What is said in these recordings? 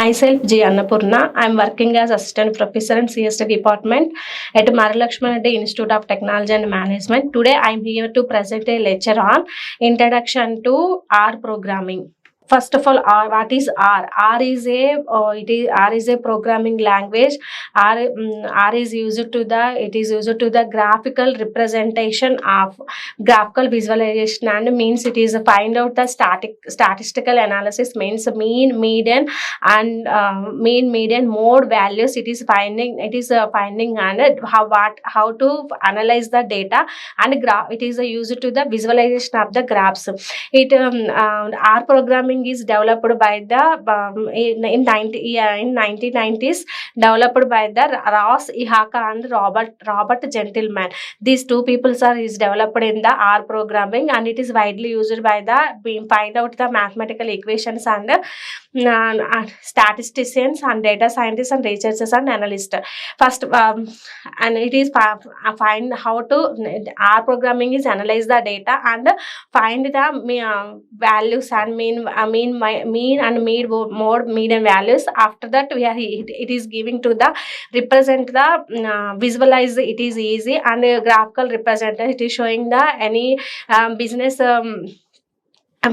Myself, G. Annapurna. I am working as Assistant Professor in CST Department at Marri Institute of Technology and Management. Today, I am here to present a lecture on Introduction to R Programming. First of all, what is R? R is a programming language. R is used to the graphical representation of graphical visualization, and means it is find out the statistical analysis, means mean, median, and median mode values. It is finding and how to analyze the data, and it is used to the visualization of the graphs. R programming is developed by the in 1990s, developed by the Ross Ihaka and Robert Gentleman. These two people is developed in the R programming, and it is widely used by the find out the mathematical equations and statisticians and data scientists and researchers and analysts. First, and it is find how to R programming is analyze the data and find the values and mean and mode median values. After that, it is giving to the represent the visualize. It is easy, and graphical representation. It is showing the any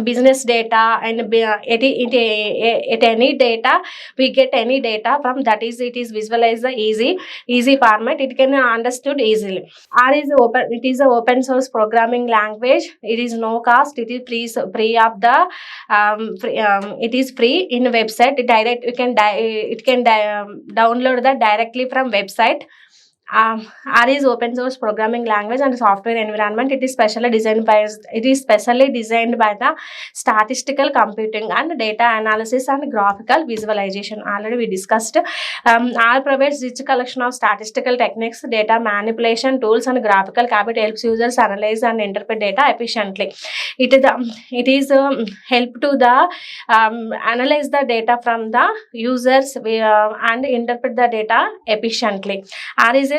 business data, and at any data we get any data from that. It is visualized the easy format. It can understood easily. R is open. It is a open source programming language. It is no cost. It is free of the it is free in website. You can download that directly from website. R is open source programming language and software environment. It is specially designed by the statistical computing and data analysis and graphical visualization. Already we discussed. R provides rich collection of statistical techniques, data manipulation tools, and graphical capability helps users analyze and interpret data efficiently. It is help to the analyze the data from the users and interpret the data efficiently. R is a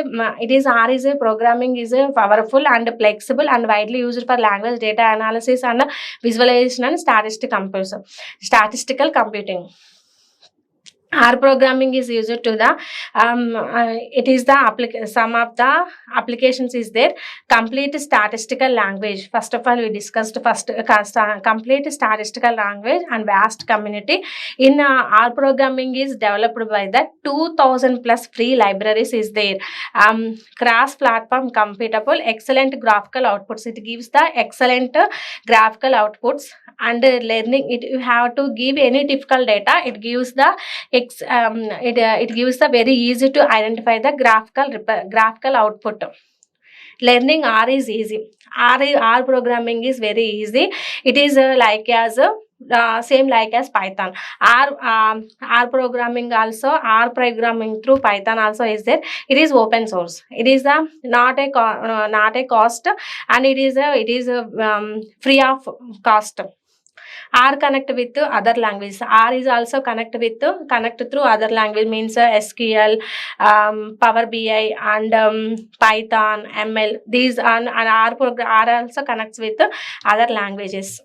programming is a powerful and flexible and widely used for language data analysis and visualization and statistical computing. R programming is used to the it is the some of the applications is there. Complete statistical language. First of all, we discussed complete statistical language and vast community. In R programming is developed by the 2000 plus free libraries is there. Cross platform compatible, excellent graphical outputs. It gives the excellent graphical outputs, and learning it. You have to give any difficult data. It gives the it gives the very easy to identify the graphical output. Learning R is easy. R programming is very easy. It is same like as Python. R programming also, R programming through Python also is there. It is open source. It is not a cost, and it is free of cost. R connect with other languages. R is also connect through other language, means SQL, Power BI, and Python, ML. These and R also connects with other languages.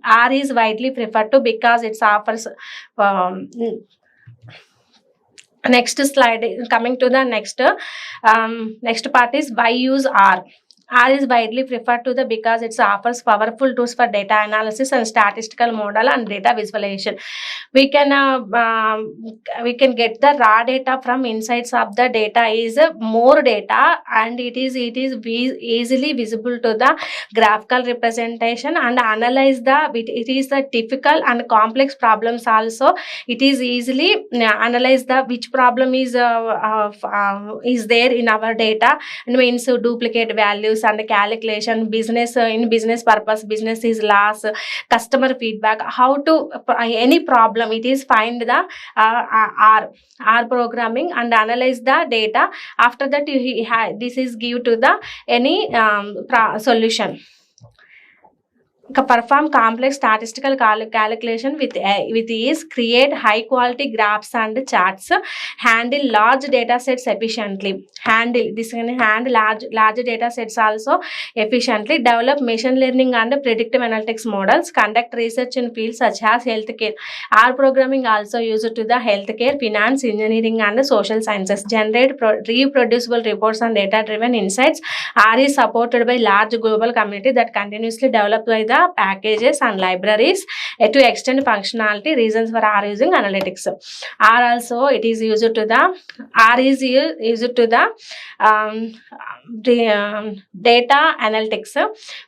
R is widely preferred to because it offers. Next slide. Coming to the next part is why use R. R is widely preferred to because it offers powerful tools for data analysis and statistical model and data visualization. We can get the raw data from insights of the data is more data, and it is easily visible to the graphical representation and analyze it is the difficult and complex problems also. It is easily analyze which problem is there in our data, and means duplicate values and calculation, business in business purpose, business is loss, customer feedback, how to any problem. It is find the R programming and analyze the data. After that, this is give to the any solution. perform complex statistical calculation with ease, create high quality graphs and charts, handle large data sets efficiently. This can handle large data sets also efficiently. Develop machine learning and predictive analytics models. Conduct research in fields such as healthcare. R programming also used to the healthcare, finance, engineering, and social sciences. Generate reproducible reports and data-driven insights. R is supported by large global community that continuously developed by the packages and libraries to extend functionality. Reasons for R using analytics. R also it is used to the R is used to the data analytics.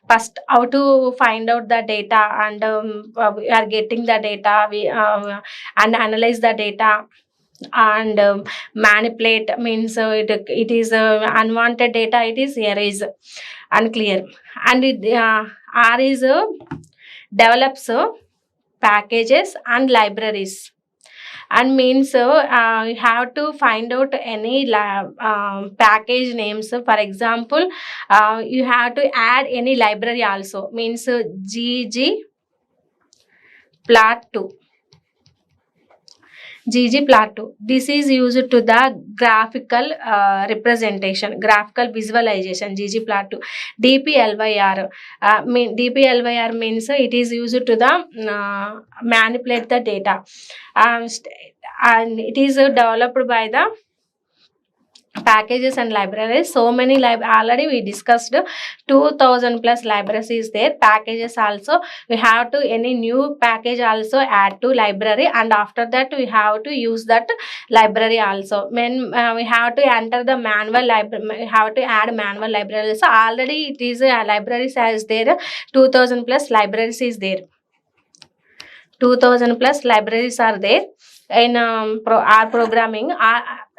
First, how to find out the data, and we are getting the data, and analyze the data, and manipulate means it is unwanted data, it is erase and clear. And R is develops packages and libraries, and means you have to find out any package names. For example, you have to add any library also, means ggplot2. This is used to the graphical representation, graphical visualization. ggplot2. dplyr dplyr means it is used to the manipulate the data, and it is developed by the packages and libraries. So many already we discussed 2000 plus libraries is there. Packages also we have to any new package also add to library, and after that we have to use that library also. When we have to enter the manual library, we have to add manual library. So already it is a libraries as there. 2000 plus libraries is there. 2000 plus libraries are there in R programming.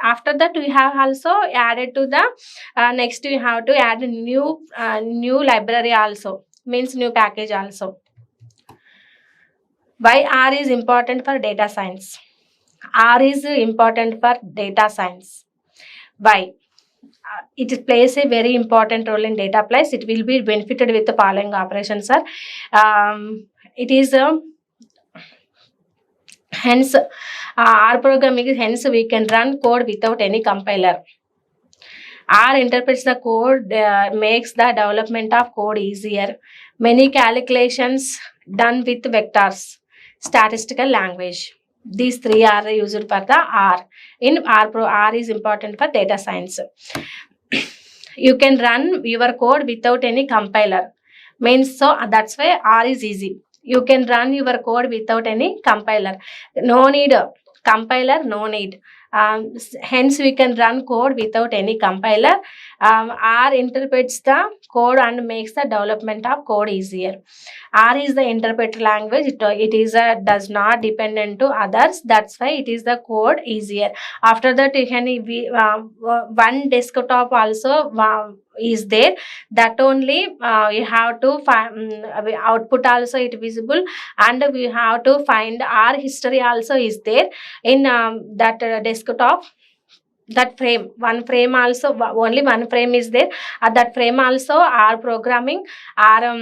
After that we have also added to the next we have to add a new library also, means new package also. Why R is important for data science? R is important for data science. Why? It plays a very important role in data place. It will be benefited with the following operations, sir. It is hence R programming, hence we can run code without any compiler. R interprets the code, makes the development of code easier. Many calculations done with vectors, statistical language. These three are used for the R. In R is important for data science. You can run your code without any compiler. Means so that's why R is easy. You can run your code without any compiler. No need compiler, no need. Hence we can run code without any compiler. R interprets the code and makes the development of code easier. R is the interpreter language. It is does not dependent to others. That's why it is the code easier. After that, you can one desktop also is there. That only you have to find output also it visible, and we have to find our history also is there in that desktop. That frame, one frame also, only one frame is there. At that frame also our programming, our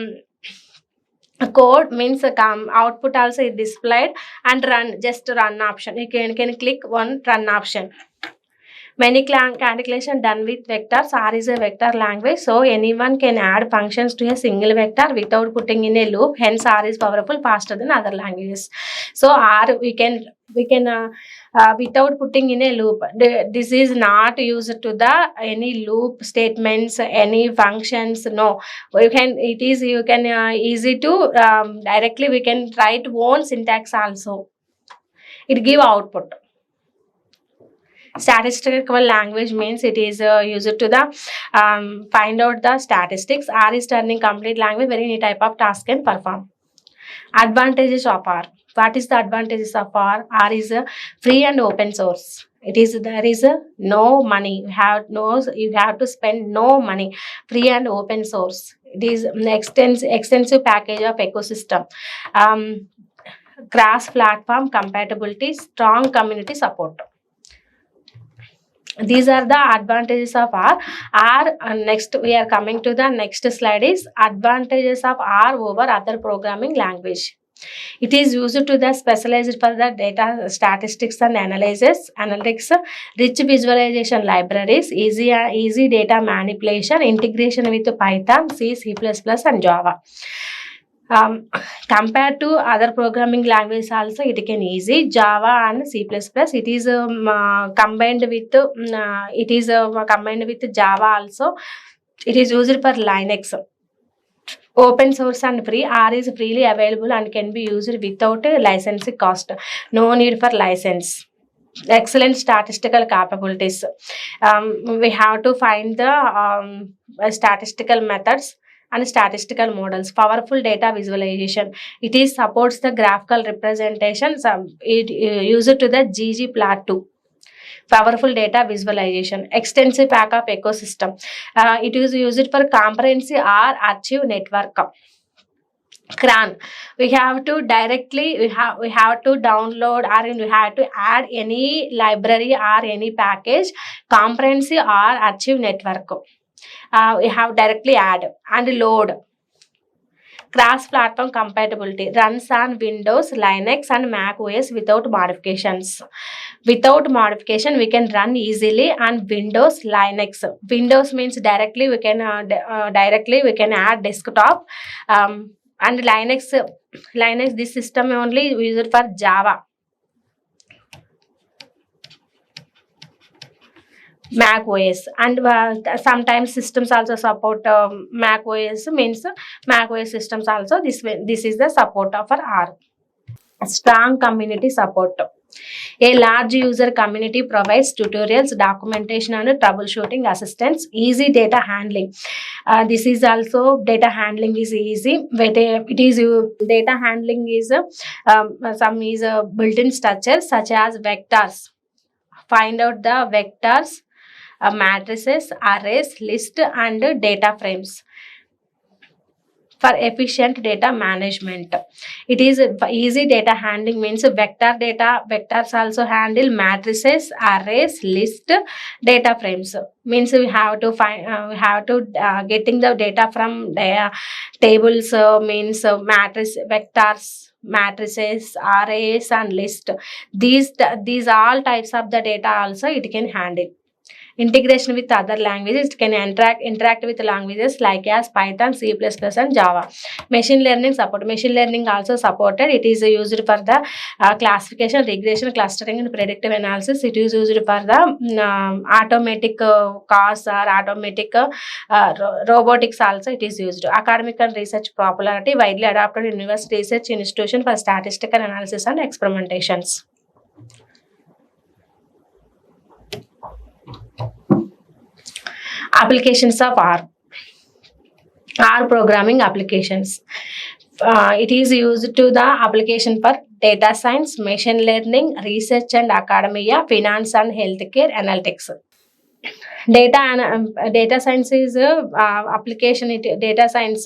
code means output also is displayed, and run, just run option. You can click one run option. Many calculation done with vectors. R is a vector language, so anyone can add functions to a single vector without putting in a loop. Hence, R is powerful, faster than other languages. So R we can without putting in a loop. This is not used to the any loop statements, any functions. No, you can easy to directly we can write own syntax also. It give output. Statistical language means it is used to the find out the statistics. R is turning complete language where any type of task can perform. Advantages of R. What is the advantages of R? R is free and open source. There is no money. You have to spend no money. Free and open source. It is an extensive package of ecosystem. Cross platform compatibility, strong community support. These are the advantages of R. Next, we are coming to the next slide is advantages of R over other programming language. It is used to the specialized for the data statistics and analytics, rich visualization libraries, easy data manipulation, integration with Python, C++, and Java. Compared to other programming languages also, it can easy Java and C++. It is combined with combined with Java also. It is used for Linux. Open source and free. R is freely available and can be used without a licensing cost. No need for license. Excellent statistical capabilities. We have to find the statistical methods and statistical models. Powerful data visualization. It is supports the graphical representation. It used to the GG plot too. Powerful data visualization, extensive backup ecosystem. It is used for comprehensive R archive network. CRAN. We have to download or we have to add any library or any package. Comprehensive R archive network. We have directly add and load. Cross-platform compatibility runs on Windows, Linux, and Mac OS without modifications. Without modification, we can run easily on Windows, Linux. Windows means directly we can add desktop, and Linux this system only used for Java. Mac OS, and sometimes systems also support Mac OS, means Mac OS systems also this is the support of R. Strong community support. A large user community provides tutorials, documentation, and troubleshooting assistance. Easy data handling. This is also data handling is easy. Data handling is some is built-in structures such as vectors. Find out the vectors, matrices, arrays, list, and data frames for efficient data management. It is easy data handling means vectors also handle matrices, arrays, list, data frames. Means we have to getting the data from the tables, means vectors, matrices, arrays, and list. These all types of the data also it can handle. Integration with other languages, it can interact with languages like as Python, C++, and Java. Machine learning support. Machine learning also supported. It is used for the classification, regression, clustering, and predictive analysis. It is used for the automatic cars or automatic robotics also it is used. Academic and research popularity, widely adopted in university research institution for statistical analysis and experimentations. Applications of R programming applications. It is used to the application for data science, machine learning, research and academia, finance and healthcare, analytics. Data science is application. Data science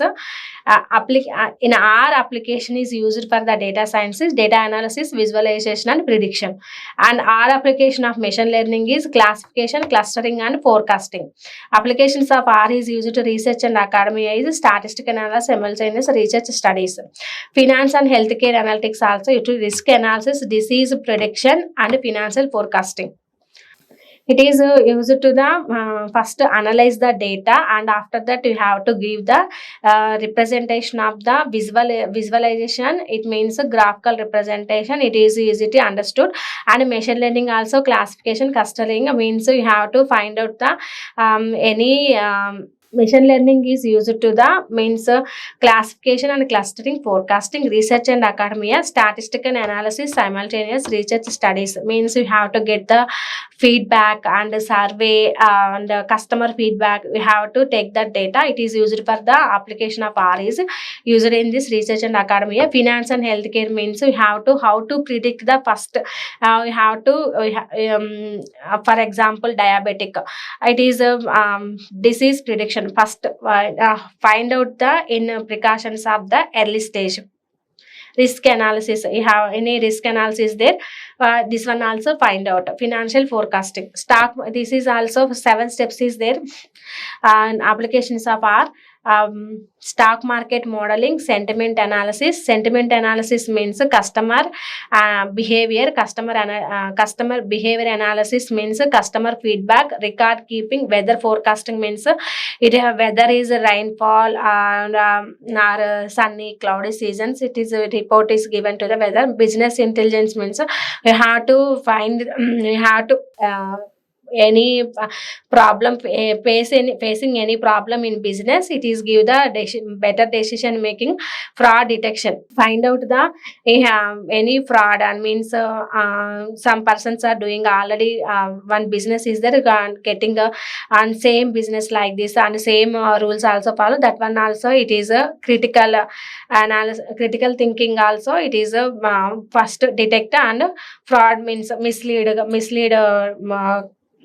in our application is used for the data sciences, data analysis, visualization, and prediction. And our application of machine learning is classification, clustering, and forecasting. Applications of R is used to research and academia is statistical analysis, simultaneous research studies. Finance and healthcare analytics also used to risk analysis, disease prediction, and financial forecasting. It is used to the first analyze the data, and after that you have to give the representation of the visualization. It means a graphical representation. It is easy to understood. And machine learning also classification, clustering means you have to find out the any machine learning is used to the means classification and clustering, forecasting, research and academia, statistical analysis, simultaneous research studies means you have to get the feedback and survey and customer feedback. We have to take that data. It is used for the application of R is used in this research and academia. Finance and healthcare means we have to how to predict the first. We have to for example diabetic. It is disease prediction. First find out the precautions of the early stage. Risk analysis, you have any risk analysis there, this one also find out. Financial forecasting, stock, this is also 7 steps is there, and applications of our stock market modeling. Sentiment analysis, sentiment analysis means customer behavior, customer behavior analysis means customer feedback. Record keeping, weather forecasting means weather is rainfall and or sunny cloudy seasons, it is a report is given to the weather. Business intelligence means you have to find you have to any problem facing any problem in business, it is give the better decision making. Fraud detection, find out the any fraud, and means some persons are doing already one business is there, getting and same business like this and same rules also follow, that one also it is a critical analysis, critical thinking also, it is a first detect. And fraud means mislead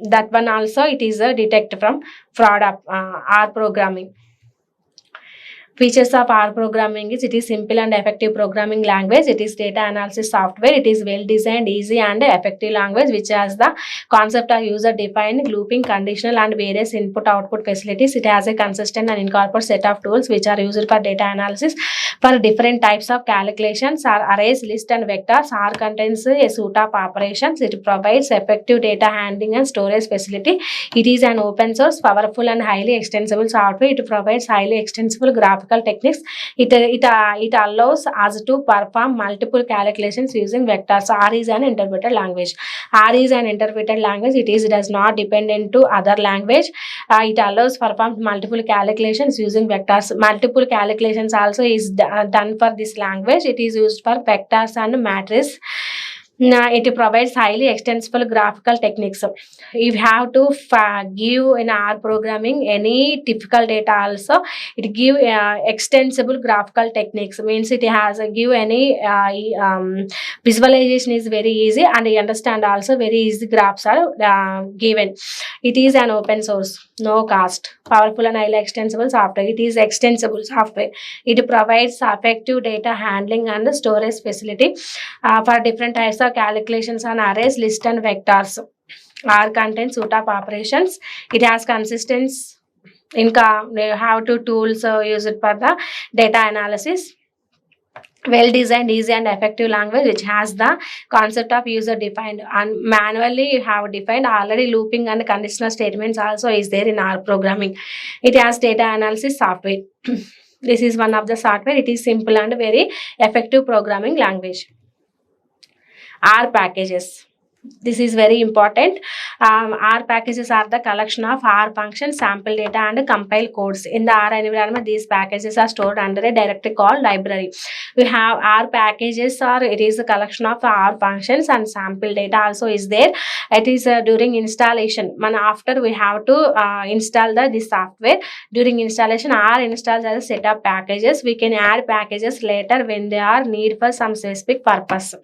that one also it is a detect from fraud R programming. Features of R programming is it is simple and effective programming language. It is data analysis software. It is well designed, easy and effective language which has the concept of user defined, looping, conditional and various input output facilities. It has a consistent and incorporated set of tools which are used for data analysis for different types of calculations or arrays, list and vectors. R contains a suite of operations. It provides effective data handling and storage facility. It is an open source, powerful and highly extensible software. It provides highly extensible graphical techniques. It allows us to perform multiple calculations using vectors. R is an interpreted language. R is an interpreted language. It does not depend into other language. It allows perform multiple calculations using vectors. Multiple calculations also is done for this language. It is used for vectors and matrices. It provides highly extensible graphical techniques. You have to give in R programming any typical data also, it give extensible graphical techniques, means it has give any visualization is very easy, and you understand also very easy graphs are given. It is an open source, no cost, powerful and highly extensible software. It is extensible software. It provides effective data handling and storage facility for different types of calculations on arrays, list and vectors. R contains suite of operations. It has consistency in how to tools use it for the data analysis. Well designed, easy and effective language which has the concept of user defined, and manually you have defined already looping and conditional statements also is there in R programming. It has data analysis software. This is one of the software. It is simple and very effective programming language. R packages, this is very important. R packages are the collection of R functions, sample data and compile codes. In the R environment, these packages are stored under a directory called library. We have R packages, or it is a collection of R functions and sample data also is there. It is during installation. After we have to install this software. During installation, R installs as a set of packages. We can add packages later when they are need for some specific purpose.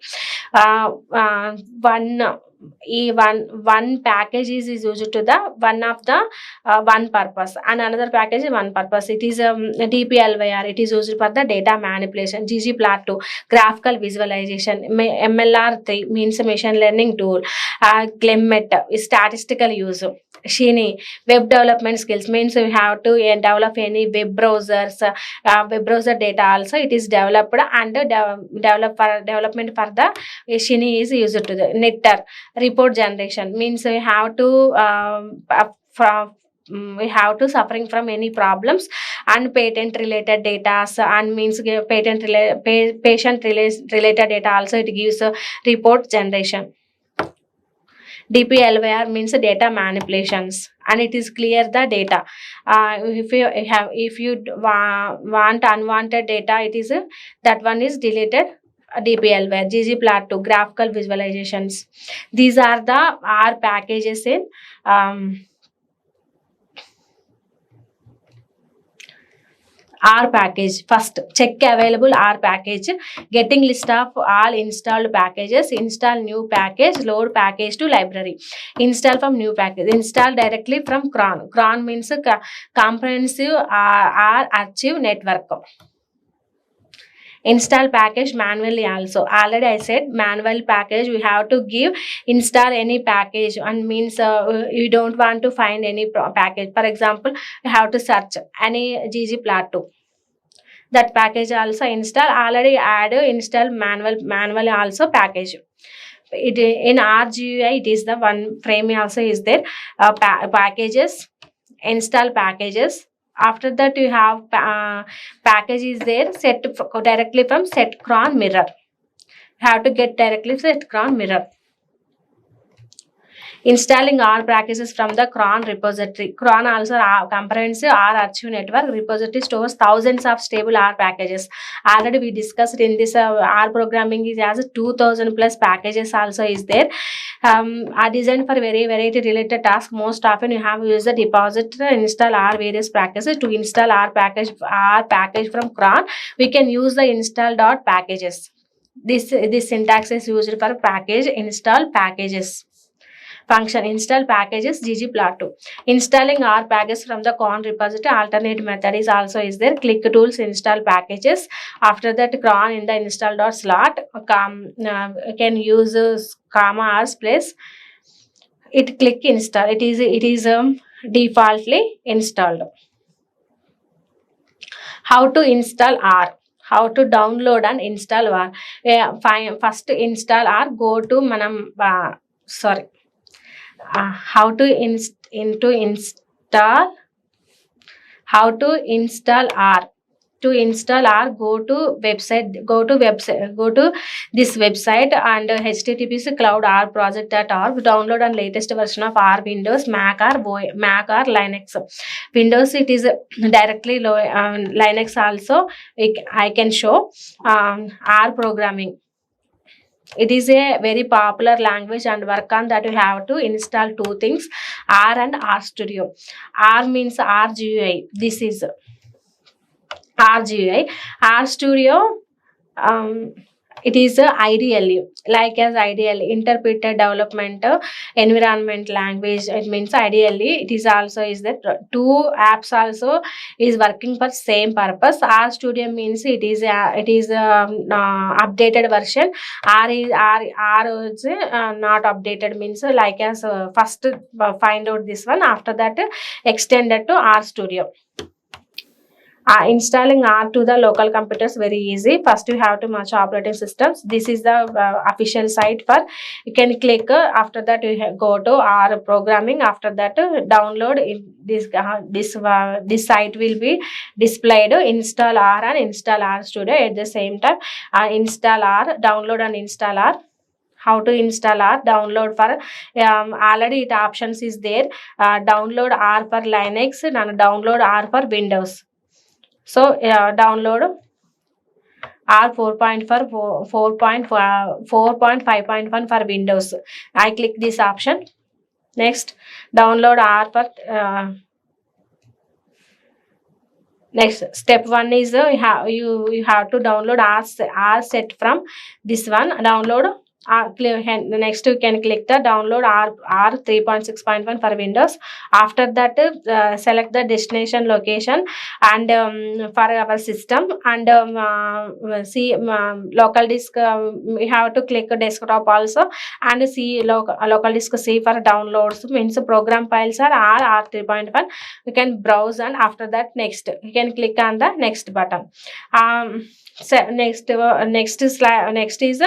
One package is used to the one of the one purpose, and another package is one purpose. It is DPLYR, it is used for the data manipulation. ggplot2, graphical visualization. MLR3 means machine learning tool. Glemmet is statistical use. Shini, web development skills, means you have to develop any web browsers, web browser data also it is developed, and development for the Shini is used to the Netter. Report generation means we have to suffering from any problems and patent related data, and means patient related data also it gives a report generation. DPLYR means data manipulations, and it is clear the data. If you want unwanted data, it is that one is deleted. DPLYR, ggplot2, graphical visualizations. These are the R packages in R package. First, check available R package. Getting list of all installed packages. Install new package. Load package to library. Install from new package. Install directly from cron. Cron means comprehensive R archive network. Install package manually also. Already I said manual package, we have to give install any package, and means you don't want to find any package. For example, you have to search any ggplot2, that package also install. Already add install manual also package. It in RGUI, it is the one frame also is there. Packages, install packages. After that you have package is there, set directly from set cron mirror. You have to get directly set cron mirror. Installing R packages from the cron repository. Cron also comprehensive R archive network repository stores thousands of stable R packages. Already we discussed in this R programming is as 2000 plus packages also is there. Are designed for very variety related tasks. Most often you have used the repository and install R various packages. To install R package from cron, we can use the install dot packages. This syntax is used for package install packages. Function install packages ggplot2. Installing R packages from the cron repository. Alternate method is also is there. Click tools install packages. After that cron in the install dot slot can use comma R place. It click install. It is defaultly installed. How to install R? How to download and install R? First install R. Go to manam how to install R. To install R, go to this website and https cloud-r-project.org. Download and latest version of R Windows, Mac or Linux. Windows, it is directly Linux also. I can show R programming. It is a very popular language, and work on that you have to install two things, R and R Studio. R means RGUI. This is RGUI. R Studio, it is ideally interpreted development environment language. It means ideally it is also is that two apps also is working for same purpose. R Studio means it is updated version. R is not updated, means like as first find out this one, after that extended to R Studio. Installing R to the local computers very easy. First you have to match operating systems. This is the official site for, you can click. After that you go to R programming. After that download this site will be displayed. Install R and install R Studio at the same time. Install R, download and install R. How to install R? Download for already it options is there. Download R for Linux and download R for Windows. So download R 4.5.1 for Windows. I click this option. Next, download R for next step 1 is you have to download R set from this one. Download next you can click the download R 3.6.1 for Windows. After that select the destination location and for our system, and see local disk. We have to click desktop also, and see local disk C for downloads, means program files are R 3.1. you can browse, and after that next you can click on the next button. Next is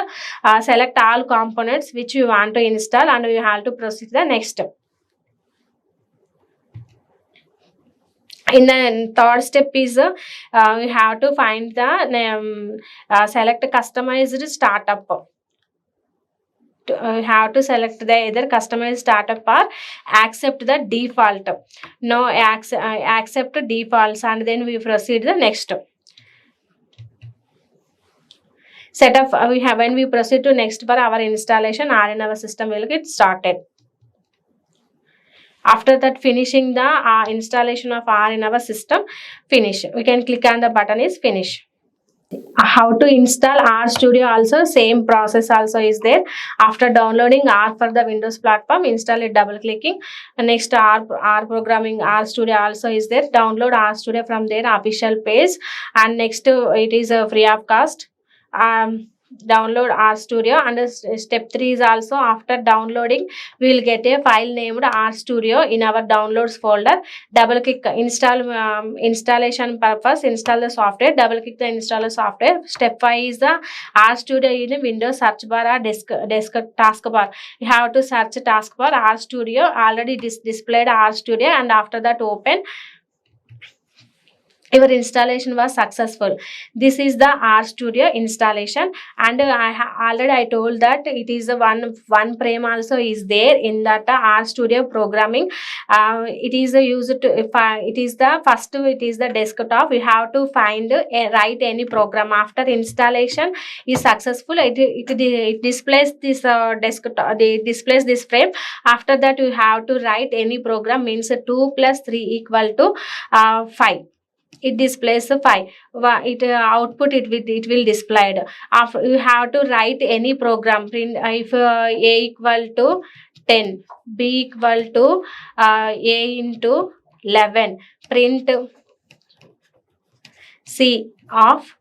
select all components which you want to install, and you have to proceed the next. In the third step is we have to find the select customized startup. You have to select the either customized startup or accept the default. No, accept defaults, and then we proceed the next. Setup we have, when we proceed to next for our installation, R in our system will get started. After that, finishing the installation of R in our system, finish. We can click on the button is finish. How to install R Studio also, same process also is there. After downloading R for the Windows platform, install it double clicking. And next R programming R Studio also is there. Download R Studio from their official page. And next it is a free of cost. Download R Studio. And step 3 is also, after downloading we will get a file named R Studio in our downloads folder. Double click install, installation purpose, install the software. Double click the installer software. Step 5 is the R Studio in Windows search bar or desk taskbar. You have to search taskbar R Studio. Already displayed R Studio, and after that open. Your installation was successful. This is the R Studio installation. And I told that it is the one frame also is there in that R Studio programming. It is used to, if it is the first, it is the desktop. You have to find write any program. After installation is successful, it displays this desktop, it displays this frame. After that you have to write any program, means 2 plus 3 equal to 5. It displays the 5. It output, it will displayed. After, you have to write any program. Print if a equal to 10, b equal to a into 11. Print c of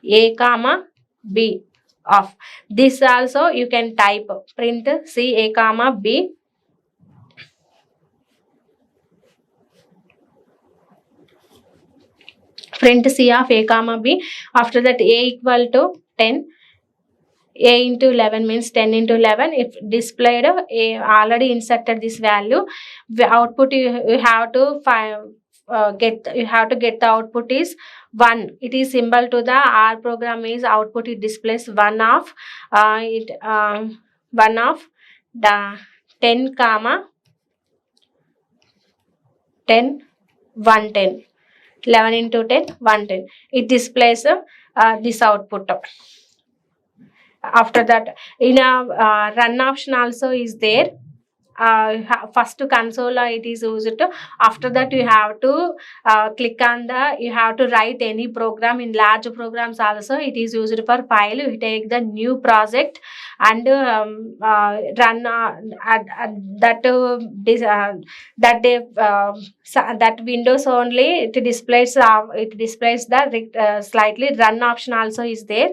a comma b of. This also you can type, print c a comma b. Print c of a comma b. After that a equal to 10. A into 11 means 10 into 11. If displayed, already inserted this value. The output you have to find, you have to get the output is 1. It is symbol to the R program is output. It displays 1 of 1 of the 10 comma 10 110. 11 into 10 110. It displays this output. After that, in a run option also is there. First console it is used. After that you have to click on the, you have to write any program. In large programs also it is used for file. You take the new project and run that Windows only, it displays the slightly run option also is there.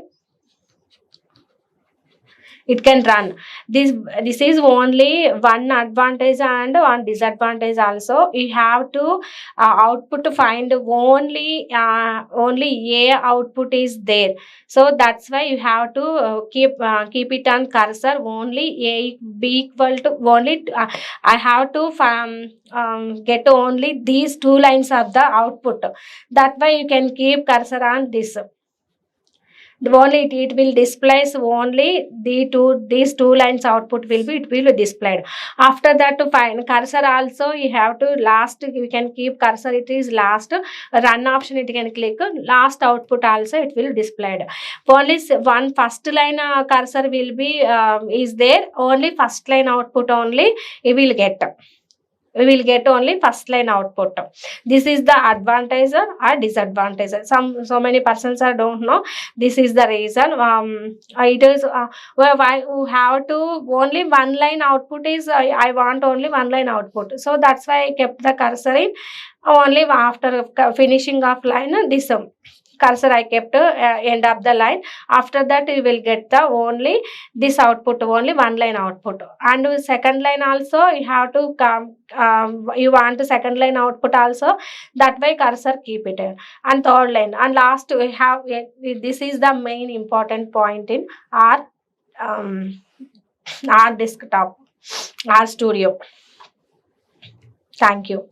It can run. This is only one advantage and one disadvantage also. You have to output to find only a output is there. So that's why you have to keep it on cursor. Only a b equal to only I have to get only these 2 lines of the output. That way you can keep cursor on this. Only it will displays only these two lines output will be displayed. After that, to find cursor also you have to last, you can keep cursor, it is last. Run option it can click, last output also it will displayed. Only one first line cursor will be is there. Only first line output only you will get. We will get only first line output. This is the advantage or disadvantage. So many persons don't know. This is the reason. It is why you have to only one line output is I want only one line output. So that's why I kept the cursor in only after finishing of line. This cursor I kept end of the line. After that you will get the only this output, only one line output. And second line also you have to come, you want the second line output also, that way cursor keep it. And third line and last we have, this is the main important point in our desktop, our studio. Thank you.